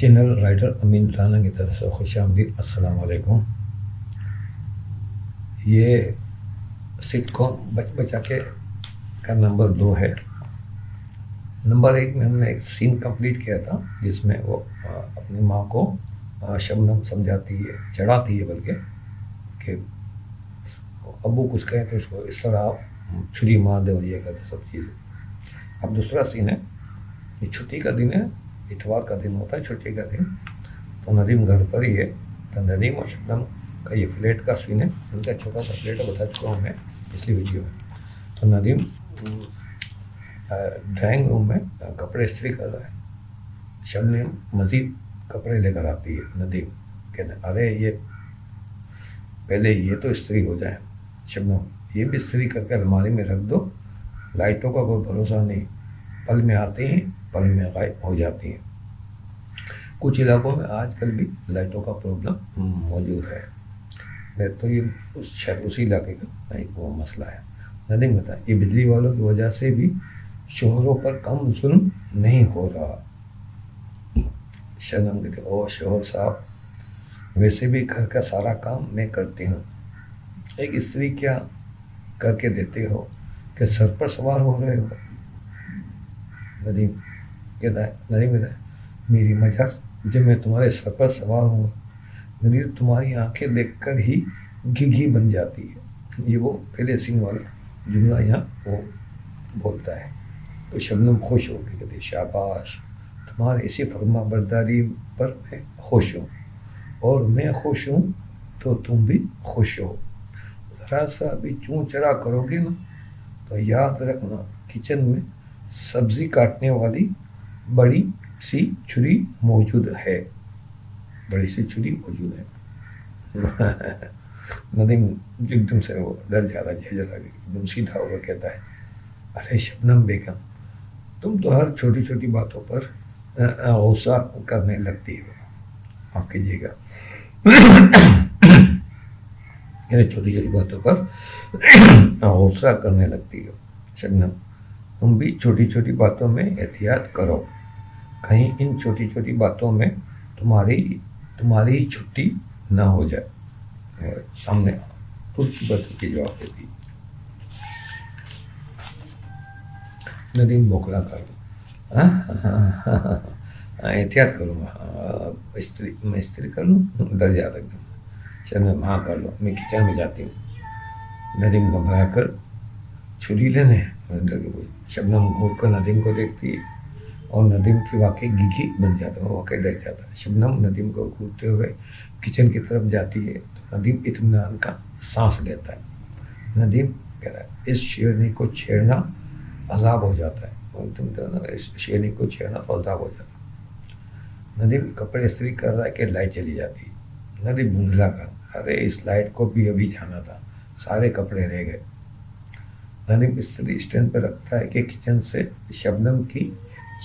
Channel writer امین رانا کی طرف سے خوش آمدید. السلام علیکم. یہ سٹ کام بچ بچا کے کا نمبر 2 ہے. نمبر 1 میں ہم نے ایک سین کمپلیٹ کیا تھا جس میں وہ اپنی ماں کو شبنم سمجھاتی ہے، چڑھاتی ہے بلکہ کہ ابو کچھ کہیں تو اس کو اس طرح آپ چھری مار دے اور یہ کہتے سب چیزیں. اب دوسرا سین ہے، یہ چھٹی کا دن ہے، اتوار کا دن ہوتا ہے چھٹی کا دن، تو ندیم گھر پر ہی ہے. تو ندیم اور شبنم کا یہ فلیٹ کا سین ہے. ان کا چھوٹا سا فلیٹ ہے، بتا چکا ہوں میں پچھلی ویڈیو میں. تو ندیم ڈرائنگ روم میں کپڑے استری کر رہا ہے. شبنم مزید کپڑے لے کر آتی ہے. ندیم کہتے ہیں ارے یہ پہلے یہ تو استری ہو جائے. شبنم یہ بھی استری کر کے الماری میں رکھ دو، لائٹوں کا کوئی بھروسہ نہیں، پل میں آتی ہیں پل میں غائب ہو جاتی ہیں. کچھ علاقوں میں آج کل بھی لائٹوں کا پرابلم موجود ہے، تو یہ اسی علاقے کا ایک وہ مسئلہ ہے. ندیم کہتا ہے یہ بجلی والوں کی وجہ سے بھی شوہروں پر کم ظلم نہیں ہو رہا. شبنم کہتے او شوہر صاحب، ویسے بھی گھر کا سارا کام میں کرتی ہوں، ایک استری کیا کر کے دیتے ہو کہ سر پر سوار ہو رہے ہو. ندیم کہتا ہے میری مجھر جب میں تمہارے سر پر سوار ہوں میری تمہاری آنکھیں دیکھ کر ہی گھی بن جاتی ہے. یہ وہ پہلے سین والا جملہ یہاں وہ بولتا ہے. تو شبنم خوش ہو کے کہتی شاباش، تمہارے اسی فرما برداری پر میں خوش ہوں، اور میں خوش ہوں تو تم بھی خوش ہو. ذرا سا بھی چون چرا کرو گے نا تو یاد رکھنا کچن میں سبزی کاٹنے والی بڑی سی چھری موجود ہے. بڑی سی چھری موجود ہے. ندیم ایک دم سے وہ ڈر جاتا، جھجھلا ایک دم سیدھا ہو کر کہتا ہے ارے شبنم بیگم، تم تو ہر چھوٹی چھوٹی باتوں پر غصہ کرنے لگتی ہو. معاف کیجیے گا، چھوٹی چھوٹی باتوں پر غصہ کرنے لگتی ہو. شبنم تم بھی چھوٹی چھوٹی باتوں میں احتیاط کرو، کہیں ان چھوٹی چھوٹی باتوں میں تمہاری ہی چھٹی نہ ہو جائے. سامنے ترکی بات کی جواب دیتی. ندیم بوکھلا کر احتیاط کروں گا، میں استری کر لوں، ڈر جاتا ایک دم. شبنم ہاں کر لو، میں کچن میں جاتی ہوں. ندیم گھبرا کر چھری لینے شبنم گھور کر ندیم کو دیکھتی ہے اور ندیم کی واقعی گھی بن جاتا ہے، وہ واقعی ڈر جاتا ہے. شبنم ندیم کو گھورتے ہوئے کچن کی طرف جاتی ہے تو ندیم اطمینان کا سانس لیتا ہے. ندیم کہتا ہے اس شیرنی کو چھیڑنا عذاب ہو جاتا ہے. اس شیرنی کو چھیڑنا تو عذاب ہو جاتا ہے. ندیم کپڑے استری کر رہا ہے کہ لائٹ چلی جاتی ہے. ندیم بھونجلا کر ارے اس لائٹ کو بھی ابھی جانا تھا، سارے کپڑے رہ گئے. ندیم استری اسٹینڈ پہ رکھتا ہے کہ کچن سے شبنم کی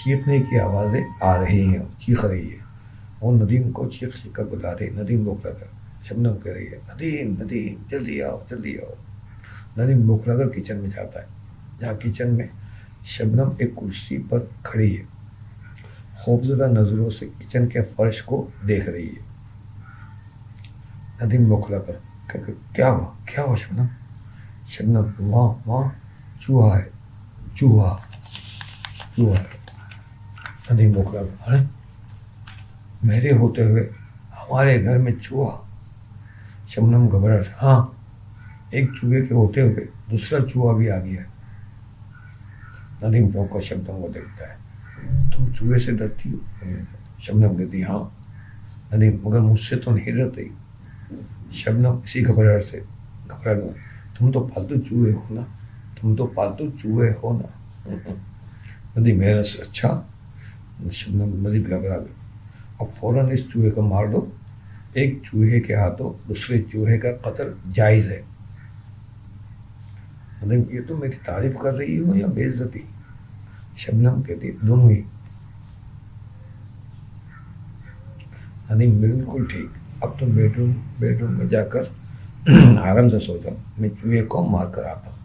چیخنے کی آوازیں آ رہی ہیں، چیخ رہی ہے. وہ ندیم کو چیخ کر بلا رہی. ندیم بوکھلا کر شبنم کہہ رہی ہے ندیم جلدی آؤ جلدی آؤ. ندیم بوکھلا کر کچن میں جاتا ہے، جہاں کچن میں شبنم ایک کرسی پر کھڑی ہے، خوفزدہ نظروں سے کچن کے فرش کو دیکھ رہی ہے. ندیم بوکھلا کر کیا ہوا شبنم؟ شبنم وہاں چوہا ہے. ندیم بوکھلا کر ارے میرے ہوتے ہوئے ہمارے گھر میں چوہا؟ شبنم گھبراہٹ سے ہاں، ایک چوہے کے ہوتے ہوئے دوسرا چوہا بھی آ گیا ہے. ندیم چونک کر شبنم کو دیکھتا ہے تم چوہے سے ڈرتی ہو؟ شبنم کہتی ہاں. ندیم مگر مجھ سے تو نہیں ڈرتی. شبنم اسی گھبراہٹ سے تم تو پالتو چوہے ہو نا. ندیم میرا سے اچھا. شبنم مزید گھبرا گئی. اب فوراً اس چوہے کو مار دو، ایک چوہے کے ہاتھوں دوسرے چوہے کا قتل جائز ہے. ندیم یہ تو میری تعریف کر رہی ہو یا بے عزتی؟ شبنم کہتی دونوں ہی. ندیم بالکل ٹھیک، اب تم بیڈروم میں جا کر آرام سے سو جاؤ، میں چوہے کو مار کر آتا ہوں.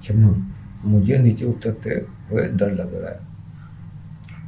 شبنم مجھے نیچے اترتے ہوئے ڈر لگ رہا ہے.